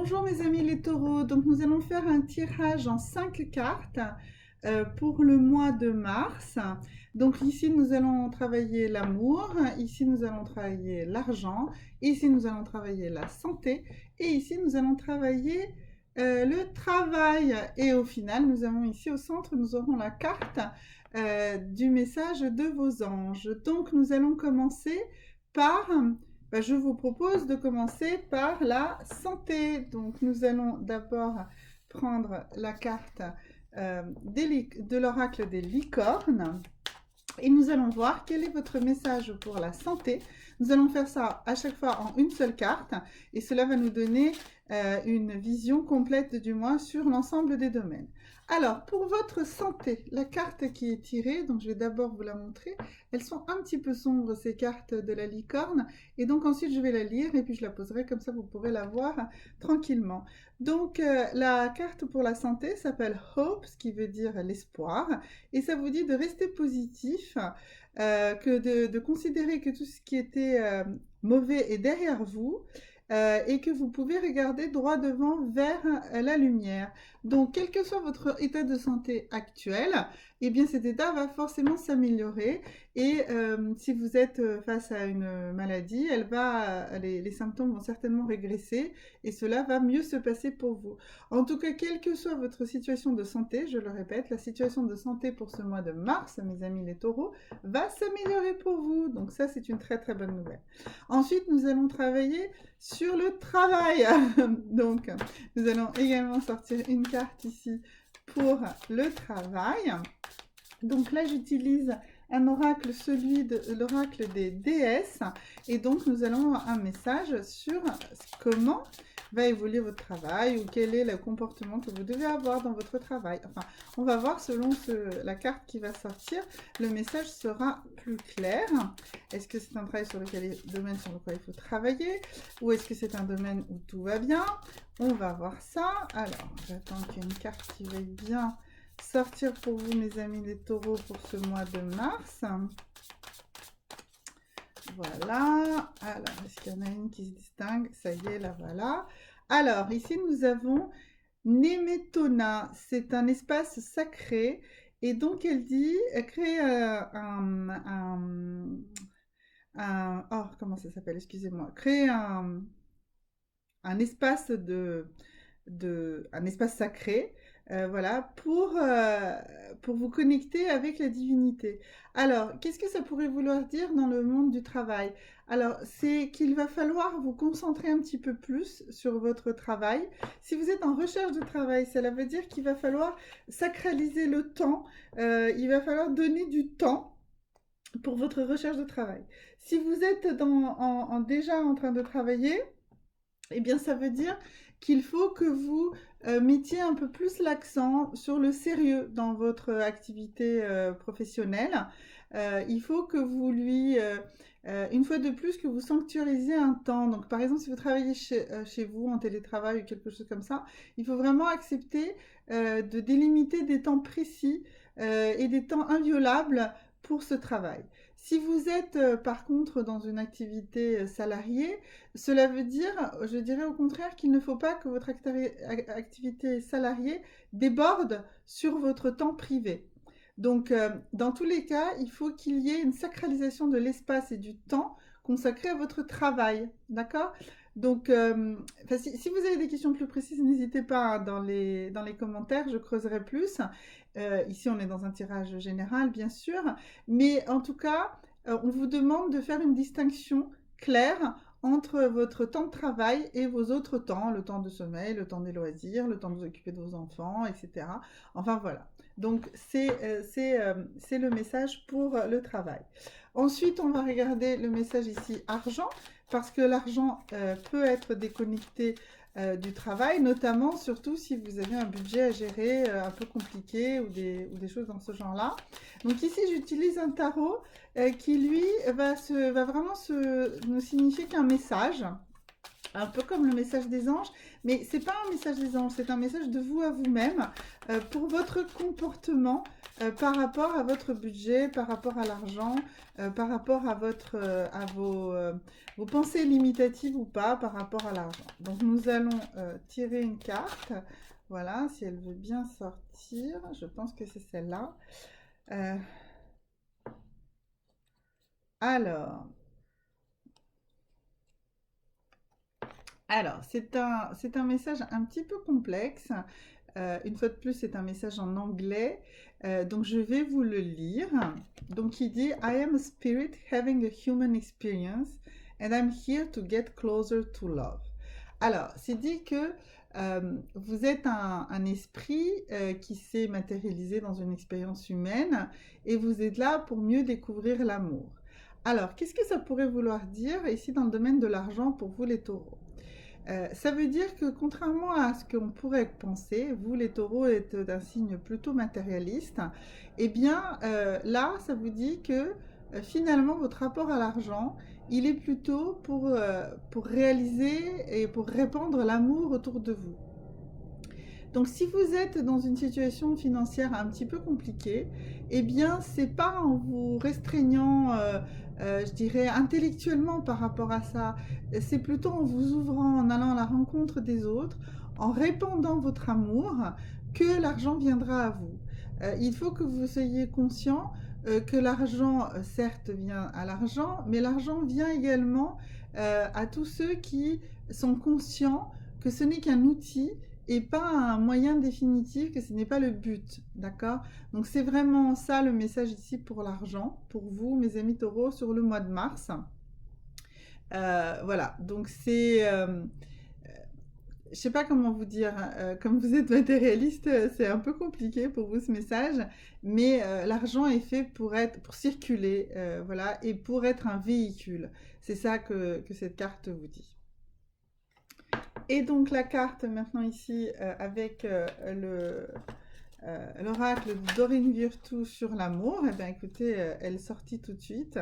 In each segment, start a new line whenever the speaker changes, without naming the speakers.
Bonjour mes amis les taureaux, donc nous allons faire un tirage en 5 cartes pour le mois de mars. Donc ici nous allons travailler l'amour, ici nous allons travailler l'argent, ici nous allons travailler la santé et ici nous allons travailler le travail. Et au final nous avons ici au centre, nous aurons la carte du message de vos anges. Donc nous allons commencer par... je vous propose de commencer par la santé. Donc, nous allons d'abord prendre la carte de l'oracle des licornes et nous allons voir quel est votre message pour la santé. Nous allons faire ça à chaque fois en une seule carte et cela va nous donner une vision complète du mois sur l'ensemble des domaines. Alors, pour votre santé, la carte qui est tirée, donc je vais d'abord vous la montrer, elles sont un petit peu sombres ces cartes de la licorne et donc ensuite je vais la lire et puis je la poserai comme ça vous pourrez la voir tranquillement. Donc la carte pour la santé s'appelle Hope, ce qui veut dire l'espoir et ça vous dit de rester positif, de considérer que tout ce qui était mauvais est derrière vous et que vous pouvez regarder droit devant vers la lumière. Donc, quel que soit votre état de santé actuel, eh bien cet état va forcément s'améliorer et si vous êtes face à une maladie, les symptômes vont certainement régresser et cela va mieux se passer pour vous. En tout cas, quelle que soit votre situation de santé, je le répète, la situation de santé pour ce mois de mars, mes amis les taureaux, va s'améliorer pour vous. Donc ça, c'est une très très bonne nouvelle. Ensuite, nous allons travailler sur le travail. Donc, nous allons également sortir une carte ici pour le travail. Donc là, j'utilise un oracle, celui de l'oracle des déesses. Et donc, nous allons avoir un message sur comment va évoluer votre travail ou quel est le comportement que vous devez avoir dans votre travail. Enfin, on va voir selon la carte qui va sortir, le message sera plus clair. Est-ce que c'est un domaine sur lequel il faut travailler ou est-ce que c'est un domaine où tout va bien? On va voir ça. Alors, j'attends qu'il y ait une carte qui veuille bien sortir pour vous, mes amis les taureaux, pour ce mois de mars. Voilà. Alors, est-ce qu'il y en a une qui se distingue? Ça y est, la voilà. Alors, ici, nous avons Nemetona. C'est un espace sacré. Et donc, elle dit, créer comment ça s'appelle? Excusez-moi. Créer un espace un espace sacré, voilà, pour vous connecter avec la divinité. Alors, qu'est-ce que ça pourrait vouloir dire dans le monde du travail? Alors, c'est qu'il va falloir vous concentrer un petit peu plus sur votre travail. Si vous êtes en recherche de travail, cela veut dire qu'il va falloir sacraliser le temps, il va falloir donner du temps pour votre recherche de travail. Si vous êtes déjà en train de travailler, eh bien, ça veut dire qu'il faut que vous mettiez un peu plus l'accent sur le sérieux dans votre activité professionnelle. Il faut que vous une fois de plus, que vous sanctuarisiez un temps. Donc, par exemple, si vous travaillez chez vous en télétravail ou quelque chose comme ça, il faut vraiment accepter de délimiter des temps précis et des temps inviolables pour ce travail. Si vous êtes par contre dans une activité salariée, cela veut dire, je dirais au contraire, qu'il ne faut pas que votre activité salariée déborde sur votre temps privé. Donc, dans tous les cas, il faut qu'il y ait une sacralisation de l'espace et du temps consacré à votre travail, d'accord? Donc, si vous avez des questions plus précises, n'hésitez pas hein, dans les commentaires, je creuserai plus. Ici, on est dans un tirage général, bien sûr, mais en tout cas, on vous demande de faire une distinction claire entre votre temps de travail et vos autres temps, le temps de sommeil, le temps des loisirs, le temps de vous occuper de vos enfants, etc. Enfin, voilà. Donc, c'est le message pour le travail. Ensuite, on va regarder le message ici argent, parce que l'argent peut être déconnecté du travail, notamment, surtout si vous avez un budget à gérer un peu compliqué ou des choses dans ce genre-là. Donc ici, j'utilise un tarot qui, lui, va vraiment nous signifier qu'un message. un peu comme le message des anges, mais c'est pas un message des anges, c'est un message de vous à vous-même pour votre comportement par rapport à votre budget, par rapport à l'argent, par rapport à vos pensées limitatives ou pas par rapport à l'argent. Donc nous allons tirer une carte. Voilà, si elle veut bien sortir, je pense que c'est celle-là. Euh, alors, c'est un message un petit peu complexe. Une fois de plus, c'est un message en anglais. Donc, je vais vous le lire. Donc, il dit I am a spirit having a human experience and I'm here to get closer to love. Alors, c'est dit que vous êtes un esprit qui s'est matérialisé dans une expérience humaine et vous êtes là pour mieux découvrir l'amour. Alors, qu'est-ce que ça pourrait vouloir dire ici dans le domaine de l'argent pour vous les taureaux? Ça veut dire que contrairement à ce qu'on pourrait penser, vous les taureaux êtes d'un signe plutôt matérialiste, eh bien là, ça vous dit que finalement votre rapport à l'argent, il est plutôt pour réaliser et pour répandre l'amour autour de vous. Donc si vous êtes dans une situation financière un petit peu compliquée, eh bien c'est pas en vous restreignant, je dirais intellectuellement par rapport à ça, c'est plutôt en vous ouvrant, en allant à la rencontre des autres, en répandant votre amour, que l'argent viendra à vous. Il faut que vous soyez conscient que l'argent, certes, vient à l'argent, mais l'argent vient également à tous ceux qui sont conscients que ce n'est qu'un outil et pas un moyen définitif, que ce n'est pas le but, d'accord? Donc c'est vraiment ça le message ici pour l'argent, pour vous, mes amis taureaux, sur le mois de mars. Voilà, donc je sais pas comment vous dire, comme vous êtes matérialiste, c'est un peu compliqué pour vous ce message, mais l'argent est fait pour circuler, voilà, et pour être un véhicule. C'est ça que cette carte vous dit. Et donc la carte maintenant ici avec l'oracle de Dorine Virtue sur l'amour, eh bien écoutez, elle est sortie tout de suite.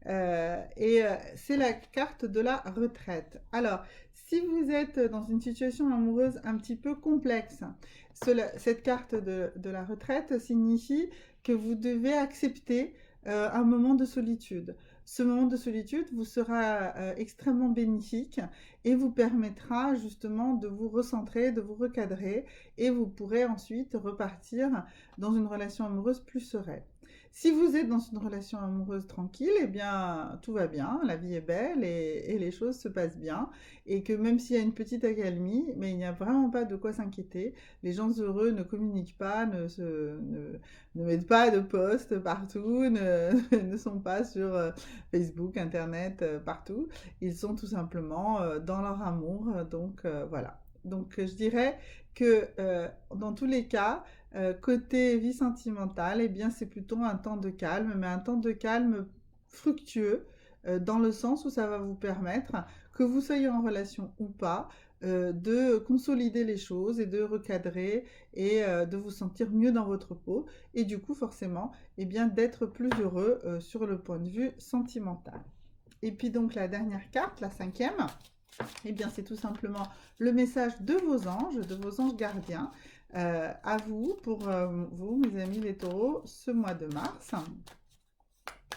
C'est la carte de la retraite. Alors, si vous êtes dans une situation amoureuse un petit peu complexe, cette carte de la retraite signifie que vous devez accepter un moment de solitude. Ce moment de solitude vous sera extrêmement bénéfique et vous permettra justement de vous recentrer, de vous recadrer et vous pourrez ensuite repartir dans une relation amoureuse plus sereine. Si vous êtes dans une relation amoureuse tranquille, eh bien tout va bien, la vie est belle et les choses se passent bien et que même s'il y a une petite accalmie, mais il n'y a vraiment pas de quoi s'inquiéter. Les gens heureux ne communiquent pas, ne mettent pas de posts partout, ne sont pas sur Facebook, Internet, partout. Ils sont tout simplement dans leur amour. Donc voilà. Donc je dirais que dans tous les cas, côté vie sentimentale, eh bien c'est plutôt un temps de calme, mais un temps de calme fructueux, dans le sens où ça va vous permettre, que vous soyez en relation ou pas, de consolider les choses et de recadrer et de vous sentir mieux dans votre peau et du coup forcément eh bien d'être plus heureux sur le point de vue sentimental. Et puis donc la dernière carte, la cinquième, eh bien c'est tout simplement le message de vos anges gardiens à vous, pour vous mes amis les taureaux, ce mois de mars.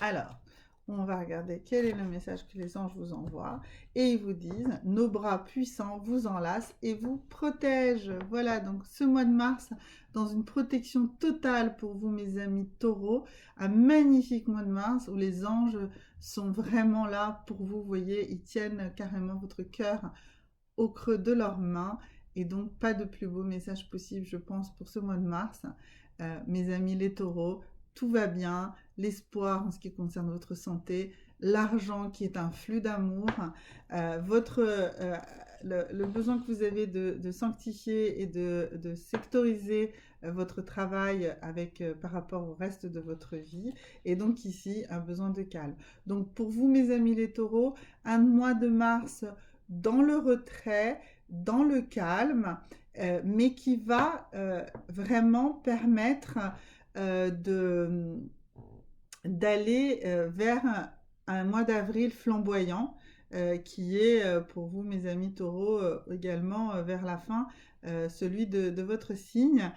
Alors, on va regarder quel est le message que les anges vous envoient. Et ils vous disent, nos bras puissants vous enlacent et vous protègent. Voilà, donc ce mois de mars, dans une protection totale pour vous, mes amis taureaux. Un magnifique mois de mars où les anges sont vraiment là pour vous. Vous voyez, ils tiennent carrément votre cœur au creux de leurs mains. Et donc, pas de plus beau message possible, je pense, pour ce mois de mars. Mes amis les taureaux, tout va bien, l'espoir en ce qui concerne votre santé, l'argent qui est un flux d'amour, le besoin que vous avez de sanctifier et de sectoriser votre travail par rapport au reste de votre vie, et donc ici un besoin de calme. Donc pour vous mes amis les taureaux, un mois de mars dans le retrait, dans le calme, mais qui va vraiment permettre d'aller vers un mois d'avril flamboyant, qui est pour vous, mes amis taureaux, également vers la fin, celui de votre signe.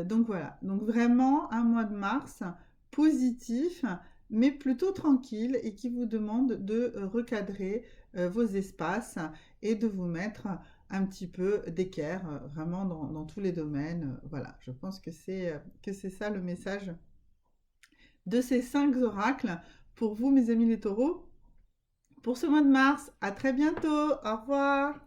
Donc voilà, donc vraiment un mois de mars positif, mais plutôt tranquille et qui vous demande de recadrer vos espaces et de vous mettre un petit peu d'équerre, vraiment dans tous les domaines. Voilà, je pense que c'est ça le message de ces 5 oracles pour vous, mes amis les taureaux, pour ce mois de mars. À très bientôt. Au revoir.